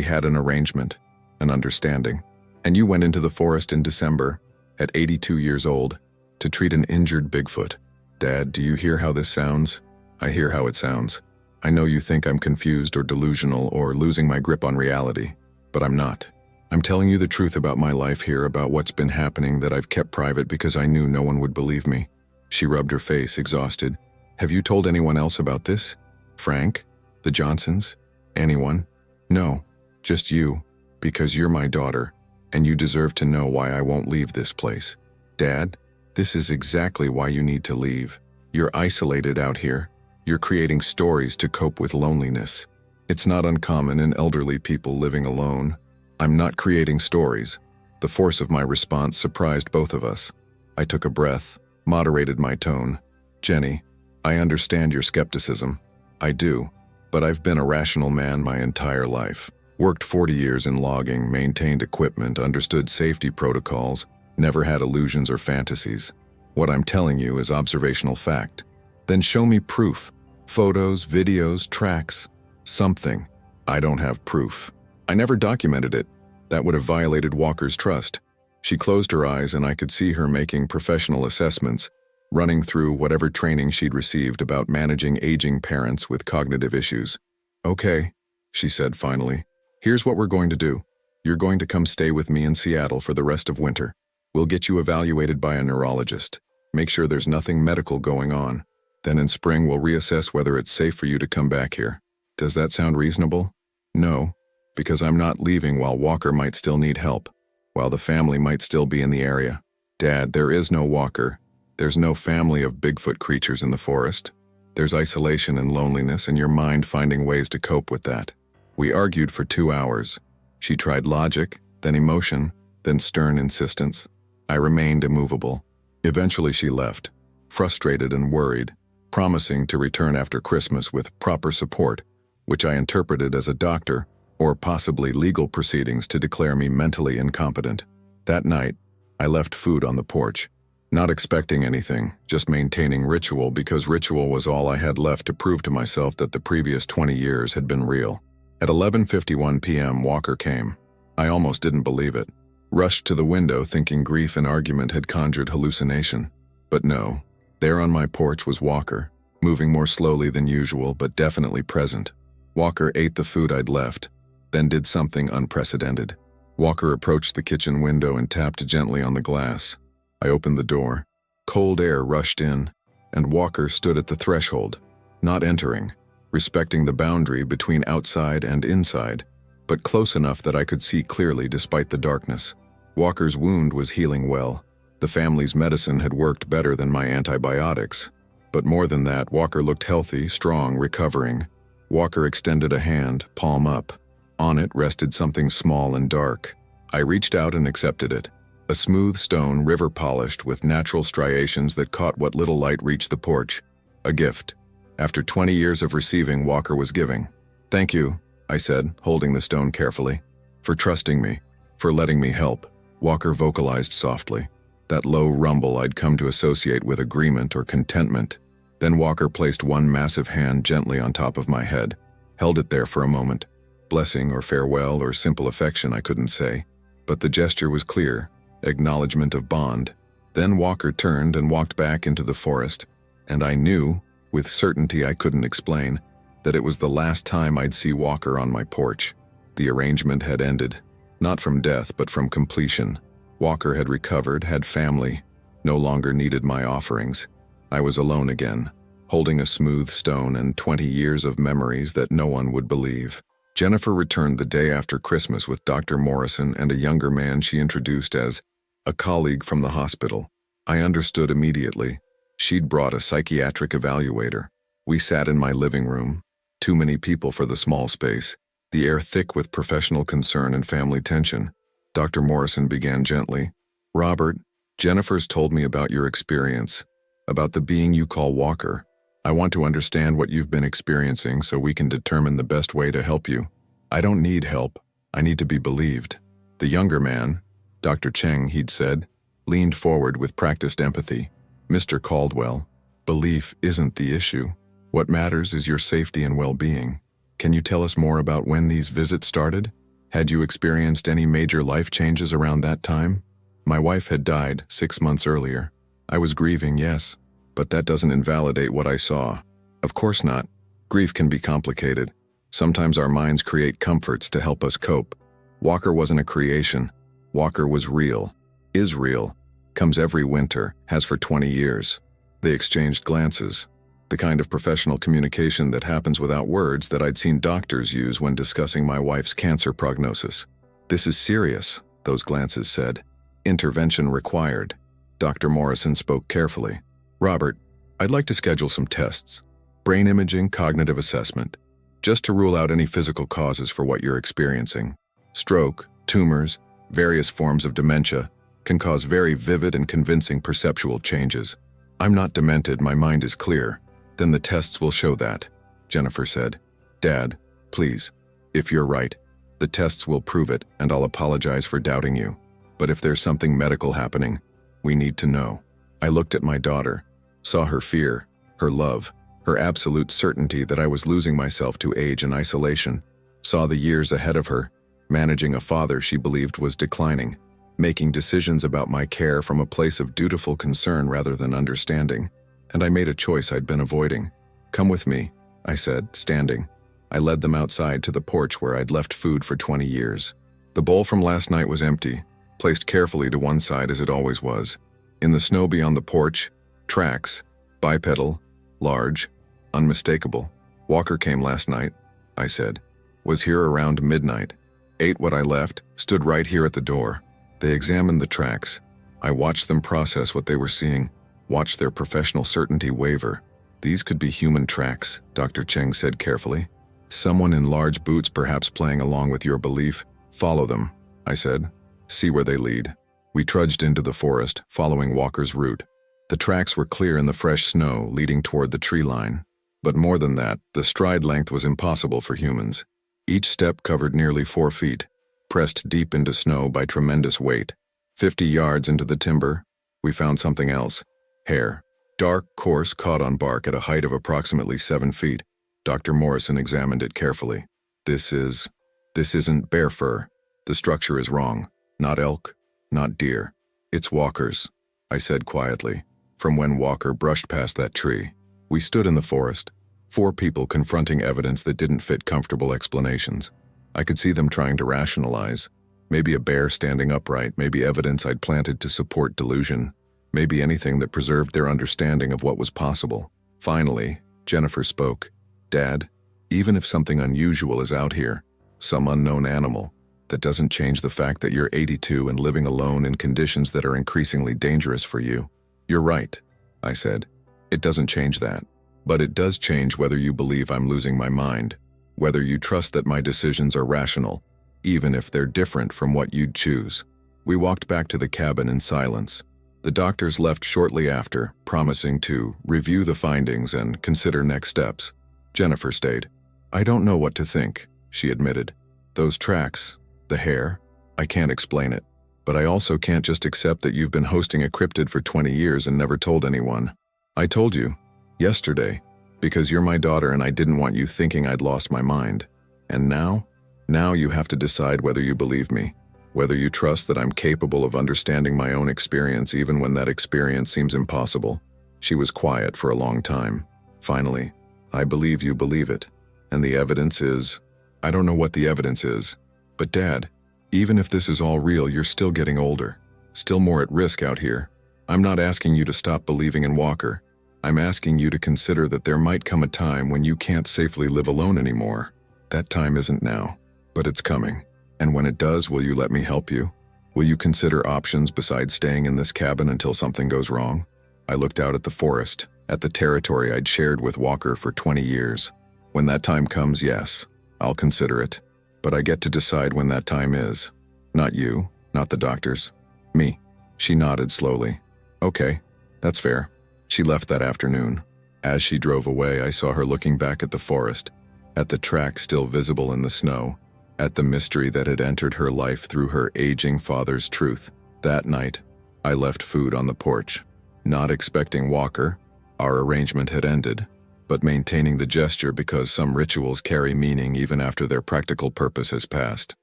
had an arrangement, an understanding. And you went into the forest in December, at 82 years old, to treat an injured Bigfoot. Dad, do you hear how this sounds? I hear how it sounds. I know you think I'm confused or delusional or losing my grip on reality, but I'm not. I'm telling you the truth about my life here, about what's been happening that I've kept private because I knew no one would believe me. She rubbed her face, exhausted. Have you told anyone else about this? Frank? The Johnsons? Anyone? No, just you, because you're my daughter, and you deserve to know why I won't leave this place. Dad, this is exactly why you need to leave. You're isolated out here. You're creating stories to cope with loneliness. It's not uncommon in elderly people living alone. I'm not creating stories. The force of my response surprised both of us. I took a breath, moderated my tone. Jenny, I understand your skepticism. I do, but I've been a rational man my entire life. Worked 40 years in logging, maintained equipment, understood safety protocols, never had illusions or fantasies. What I'm telling you is observational fact. Then show me proof. Photos, videos, tracks, something. I don't have proof. I never documented it. That would have violated Walker's trust. She closed her eyes and I could see her making professional assessments, running through whatever training she'd received about managing aging parents with cognitive issues. Okay, she said finally. Here's what we're going to do. You're going to come stay with me in Seattle for the rest of winter. We'll get you evaluated by a neurologist. Make sure there's nothing medical going on. Then in spring we'll reassess whether it's safe for you to come back here. Does that sound reasonable? No, because I'm not leaving while Walker might still need help, while the family might still be in the area. Dad, there is no Walker. There's no family of Bigfoot creatures in the forest. There's isolation and loneliness and your mind finding ways to cope with that. We argued for 2 hours. She tried logic, then emotion, then stern insistence. I remained immovable. Eventually she left, frustrated and worried, promising to return after Christmas with proper support, which I interpreted as a doctor or possibly legal proceedings to declare me mentally incompetent. That night, I left food on the porch, not expecting anything, just maintaining ritual because ritual was all I had left to prove to myself that the previous 20 years had been real. At 11:51 p.m., Walker came. I almost didn't believe it. Rushed to the window thinking grief and argument had conjured hallucination. But no, there on my porch was Walker, moving more slowly than usual but definitely present. Walker ate the food I'd left, then did something unprecedented. Walker approached the kitchen window and tapped gently on the glass. I opened the door. Cold air rushed in, and Walker stood at the threshold, not entering, respecting the boundary between outside and inside, but close enough that I could see clearly despite the darkness. Walker's wound was healing well. The family's medicine had worked better than my antibiotics. But more than that, Walker looked healthy, strong, recovering. Walker extended a hand, palm up. On it rested something small and dark. I reached out and accepted it. A smooth stone, river-polished, with natural striations that caught what little light reached the porch. A gift. After 20 years of receiving, Walker was giving. Thank you, I said, holding the stone carefully. For trusting me. For letting me help. Walker vocalized softly. That low rumble I'd come to associate with agreement or contentment. Then Walker placed one massive hand gently on top of my head. Held it there for a moment. Blessing or farewell or simple affection I couldn't say. But the gesture was clear. Acknowledgement of bond. Then Walker turned and walked back into the forest. And I knew, with certainty I couldn't explain, that it was the last time I'd see Walker on my porch. The arrangement had ended. Not from death, but from completion. Walker had recovered, had family, no longer needed my offerings. I was alone again, holding a smooth stone and 20 years of memories that no one would believe. Jennifer returned the day after Christmas with Dr. Morrison and a younger man she introduced as a colleague from the hospital. I understood immediately. She'd brought a psychiatric evaluator. We sat in my living room, too many people for the small space, the air thick with professional concern and family tension. Dr. Morrison began gently. "Robert, Jennifer's told me about your experience, about the being you call Walker. I want to understand what you've been experiencing so we can determine the best way to help you. I don't need help. I need to be believed." The younger man, Dr. Cheng, he'd said, leaned forward with practiced empathy. "Mr. Caldwell, belief isn't the issue. What matters is your safety and well-being. Can you tell us more about when these visits started? Had you experienced any major life changes around that time?" "My wife had died 6 months earlier. I was grieving, yes, but that doesn't invalidate what I saw." "Of course not. Grief can be complicated. Sometimes our minds create comforts to help us cope. Walker wasn't a creation. Walker was real, is real, comes every winter, has for 20 years. They exchanged glances, the kind of professional communication that happens without words that I'd seen doctors use when discussing my wife's cancer prognosis. "This is serious," those glances said. "Intervention required." Dr. Morrison spoke carefully. "Robert, I'd like to schedule some tests. Brain imaging, cognitive assessment, just to rule out any physical causes for what you're experiencing. Stroke, tumors, various forms of dementia can cause very vivid and convincing perceptual changes. I'm not demented, my mind is clear." "Then the tests will show that," Jennifer said. "Dad, please, if you're right, the tests will prove it, and I'll apologize for doubting you. But if there's something medical happening, we need to know." I looked at my daughter, saw her fear, her love, her absolute certainty that I was losing myself to age and isolation, saw the years ahead of her, managing a father she believed was declining, making decisions about my care from a place of dutiful concern rather than understanding. And I made a choice I'd been avoiding. "Come with me," I said, standing. I led them outside to the porch where I'd left food for 20 years. The bowl from last night was empty, placed carefully to one side as it always was. In the snow beyond the porch, tracks, bipedal, large, unmistakable. "Walker came last night," I said. "Was here around midnight. Ate what I left, stood right here at the door." They examined the tracks. I watched them process what they were seeing, watched their professional certainty waver. "These could be human tracks," Dr. Cheng said carefully. "Someone in large boots perhaps playing along with your belief. Follow them," I said. "See where they lead." We trudged into the forest, following Walker's route. The tracks were clear in the fresh snow, leading toward the tree line. But more than that, the stride length was impossible for humans. Each step covered nearly 4 feet, pressed deep into snow by tremendous weight. 50 yards into the timber, we found something else. Hair. Dark, coarse, caught on bark at a height of approximately 7 feet. Dr. Morrison examined it carefully. This isn't bear fur. The structure is wrong. Not elk, not deer. It's Walker's," I said quietly, "from when Walker brushed past that tree." We stood in the forest, 4 people confronting evidence that didn't fit comfortable explanations. I could see them trying to rationalize. Maybe a bear standing upright, maybe evidence I'd planted to support delusion, maybe anything that preserved their understanding of what was possible. Finally, Jennifer spoke. "Dad, even if something unusual is out here, some unknown animal, that doesn't change the fact that you're 82 and living alone in conditions that are increasingly dangerous for you." "You're right," I said. "It doesn't change that. But it does change whether you believe I'm losing my mind, whether you trust that my decisions are rational, even if they're different from what you'd choose." We walked back to the cabin in silence. The doctors left shortly after, promising to review the findings and consider next steps. Jennifer stayed. "I don't know what to think," she admitted. "Those tracks, the hair, I can't explain it. But I also can't just accept that you've been hosting a cryptid for 20 years and never told anyone. I told you, yesterday, because you're my daughter and I didn't want you thinking I'd lost my mind. And now you have to decide whether you believe me, whether you trust that I'm capable of understanding my own experience even when that experience seems impossible." She was quiet for a long time. Finally, "I believe you believe it. And the evidence is, I don't know what the evidence is. But Dad, even if this is all real, you're still getting older. still more at risk out here. I'm not asking you to stop believing in Walker. I'm asking you to consider that there might come a time when you can't safely live alone anymore. That time isn't now, but it's coming. And when it does, will you let me help you? Will you consider options besides staying in this cabin until something goes wrong? I looked out at the forest, at the territory I'd shared with Walker for 20 years. When that time comes, yes, I'll consider it. But I get to decide when that time is. Not you, not the doctors. Me. She nodded slowly. Okay, that's fair. She left that afternoon. As she drove away, I saw her looking back at the forest, at the tracks still visible in the snow, at the mystery that had entered her life through her aging father's truth. That night, I left food on the porch. Not expecting Walker, our arrangement had ended, but maintaining the gesture because some rituals carry meaning even after their practical purpose has passed.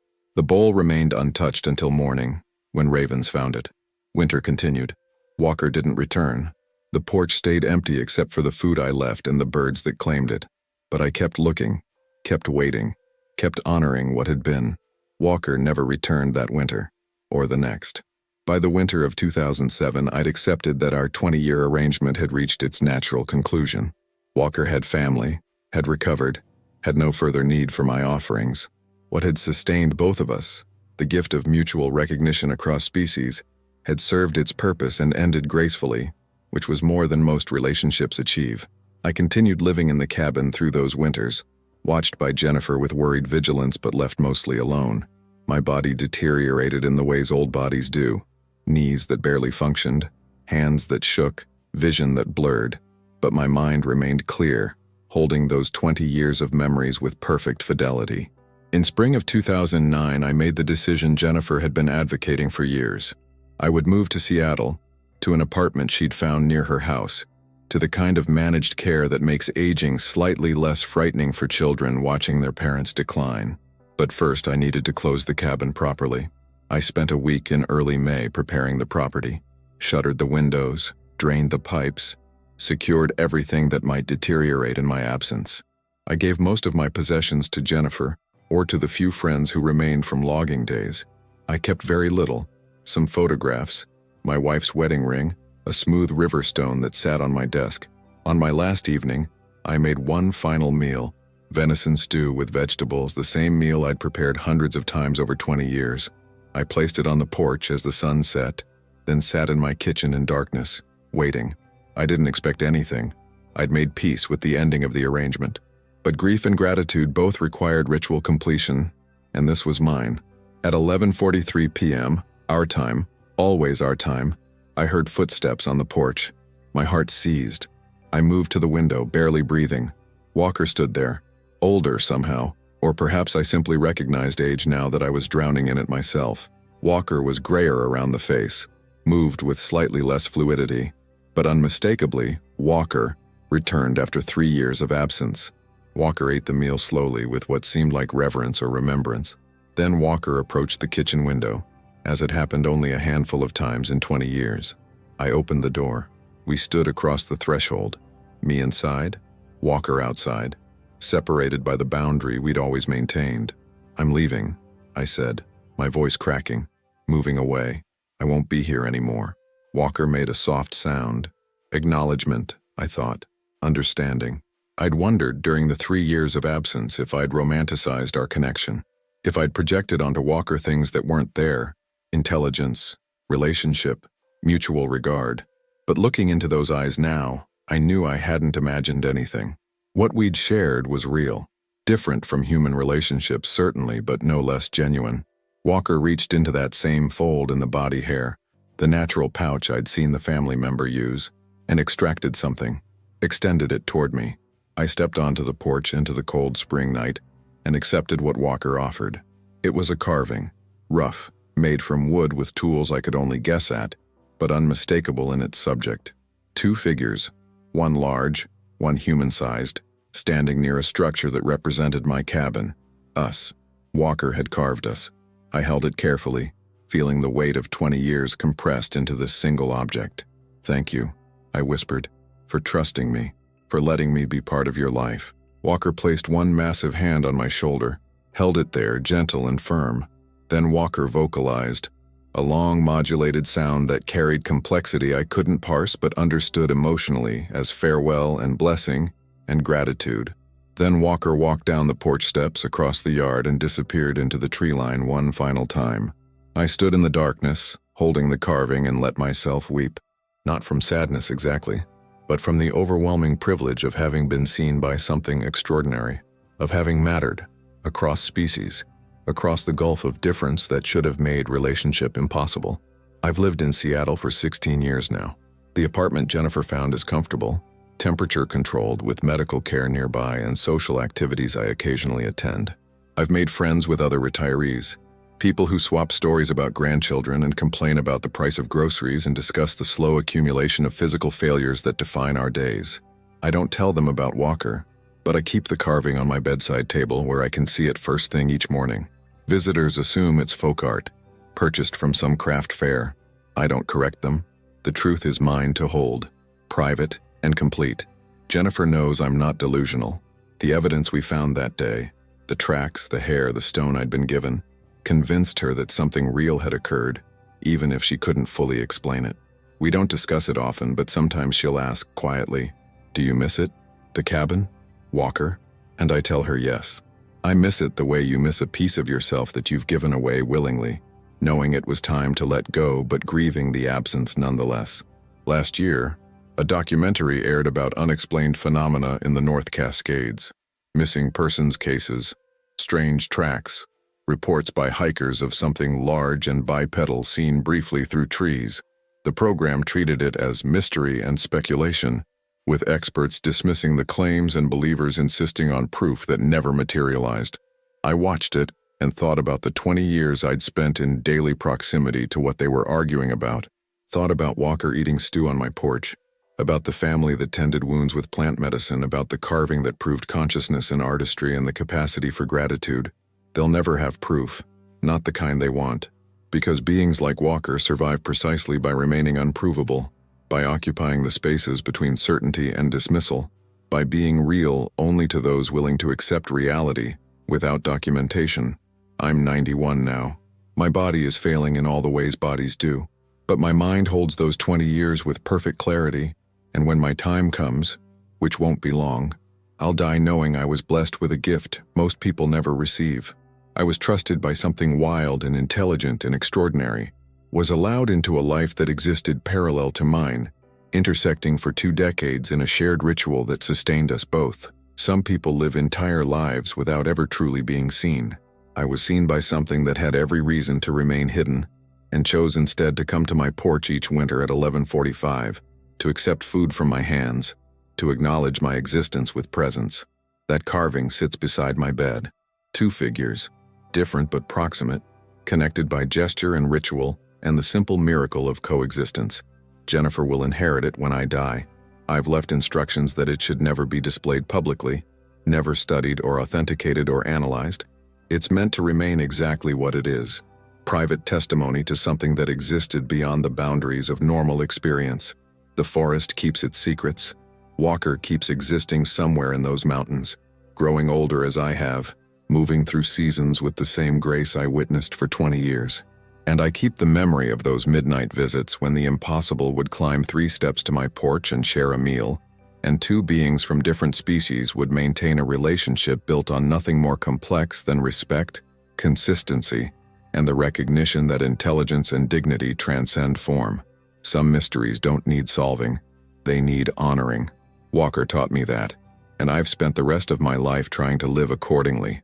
The bowl remained untouched until morning, when ravens found it. Winter continued. Walker didn't return. The porch stayed empty except for the food I left and the birds that claimed it. But I kept looking, kept waiting, kept honoring what had been. Walker never returned that winter, or the next. By the winter of 2007, I'd accepted that our 20-year arrangement had reached its natural conclusion. Walker had family, had recovered, had no further need for my offerings. What had sustained both of us, the gift of mutual recognition across species, had served its purpose and ended gracefully, which was more than most relationships achieve. I continued living in the cabin through those winters, watched by Jennifer with worried vigilance but left mostly alone. My body deteriorated in the ways old bodies do. Knees that barely functioned, hands that shook, vision that blurred. But my mind remained clear, holding those 20 years of memories with perfect fidelity. In spring of 2009, I made the decision Jennifer had been advocating for years. I would move to Seattle, to an apartment she'd found near her house, to the kind of managed care that makes aging slightly less frightening for children watching their parents decline. But first, I needed to close the cabin properly. I spent a week in early May preparing the property, shuttered the windows, drained the pipes, secured everything that might deteriorate in my absence. I gave most of my possessions to Jennifer, or to the few friends who remained from logging days. I kept very little, some photographs, my wife's wedding ring, a smooth river stone that sat on my desk. On my last evening, I made one final meal, venison stew with vegetables, the same meal I'd prepared hundreds of times over 20 years. I placed it on the porch as the sun set, then sat in my kitchen in darkness, waiting. I didn't expect anything. I'd made peace with the ending of the arrangement. But grief and gratitude both required ritual completion, and this was mine. At 11:43 p.m., our time, always our time, I heard footsteps on the porch. My heart seized. I moved to the window, barely breathing. Walker stood there, older somehow, or perhaps I simply recognized age now that I was drowning in it myself. Walker was grayer around the face, moved with slightly less fluidity, but unmistakably, Walker returned after 3 years of absence. Walker ate the meal slowly with what seemed like reverence or remembrance. Then Walker approached the kitchen window, as it happened only a handful of times in 20 years. I opened the door. We stood across the threshold, me inside, Walker outside, separated by the boundary we'd always maintained. "I'm leaving," I said, my voice cracking, moving away. "I won't be here anymore." Walker made a soft sound. Acknowledgement, I thought. Understanding. I'd wondered during the 3 years of absence if I'd romanticized our connection, if I'd projected onto Walker things that weren't there, intelligence, relationship, mutual regard. But looking into those eyes now, I knew I hadn't imagined anything. What we'd shared was real, different from human relationships certainly, but no less genuine. Walker reached into that same fold in the body hair, the natural pouch I'd seen the family member use, and extracted something, extended it toward me. I stepped onto the porch into the cold spring night and accepted what Walker offered. It was a carving, rough, made from wood with tools I could only guess at, but unmistakable in its subject. 2 figures, one large, one human-sized, standing near a structure that represented my cabin. Us. Walker had carved us. I held it carefully, feeling the weight of 20 years compressed into this single object. "Thank you," I whispered, "for trusting me, for letting me be part of your life." Walker placed one massive hand on my shoulder, held it there, gentle and firm. Then Walker vocalized, a long modulated sound that carried complexity I couldn't parse but understood emotionally as farewell and blessing and gratitude. Then Walker walked down the porch steps across the yard and disappeared into the tree line one final time. I stood in the darkness, holding the carving, and let myself weep. Not from sadness exactly, but from the overwhelming privilege of having been seen by something extraordinary, of having mattered, across species, across the gulf of difference that should have made relationship impossible. I've lived in Seattle for 16 years now. The apartment Jennifer found is comfortable, temperature-controlled, with medical care nearby and social activities I occasionally attend. I've made friends with other retirees, people who swap stories about grandchildren and complain about the price of groceries and discuss the slow accumulation of physical failures that define our days. I don't tell them about Walker, but I keep the carving on my bedside table where I can see it first thing each morning. Visitors assume it's folk art, purchased from some craft fair. I don't correct them. The truth is mine to hold, private and complete. Jennifer knows I'm not delusional. The evidence we found that day, the tracks, the hair, the stone I'd been given, convinced her that something real had occurred, even if she couldn't fully explain it. We don't discuss it often, but sometimes she'll ask quietly, "Do you miss it? The cabin? Walker?" And I tell her yes. I miss it the way you miss a piece of yourself that you've given away willingly, knowing it was time to let go but grieving the absence nonetheless. Last year, a documentary aired about unexplained phenomena in the North Cascades, missing persons cases, strange tracks, reports by hikers of something large and bipedal seen briefly through trees. The program treated it as mystery and speculation, with experts dismissing the claims and believers insisting on proof that never materialized. I watched it and thought about the 20 years I'd spent in daily proximity to what they were arguing about, thought about Walker eating stew on my porch, about the family that tended wounds with plant medicine, about the carving that proved consciousness and artistry and the capacity for gratitude. They'll never have proof, not the kind they want, because beings like Walker survive precisely by remaining unprovable, by occupying the spaces between certainty and dismissal, by being real only to those willing to accept reality without documentation. I'm 91 now. My body is failing in all the ways bodies do, but my mind holds those 20 years with perfect clarity. And when my time comes, which won't be long, I'll die knowing I was blessed with a gift most people never receive. I was trusted by something wild and intelligent and extraordinary, was allowed into a life that existed parallel to mine, intersecting for 2 decades in a shared ritual that sustained us both. Some people live entire lives without ever truly being seen. I was seen by something that had every reason to remain hidden, and chose instead to come to my porch each winter at 11:45, to accept food from my hands, to acknowledge my existence with presence. That carving sits beside my bed. 2 figures, different but proximate, connected by gesture and ritual and the simple miracle of coexistence. Jennifer will inherit it when I die. I've left instructions that it should never be displayed publicly, never studied or authenticated or analyzed. It's meant to remain exactly what it is, private testimony to something that existed beyond the boundaries of normal experience. The forest keeps its secrets. Walker keeps existing somewhere in those mountains, growing older as I have, moving through seasons with the same grace I witnessed for 20 years. And I keep the memory of those midnight visits when the impossible would climb 3 steps to my porch and share a meal, and 2 beings from different species would maintain a relationship built on nothing more complex than respect, consistency, and the recognition that intelligence and dignity transcend form. Some mysteries don't need solving, they need honoring. Walker taught me that, and I've spent the rest of my life trying to live accordingly.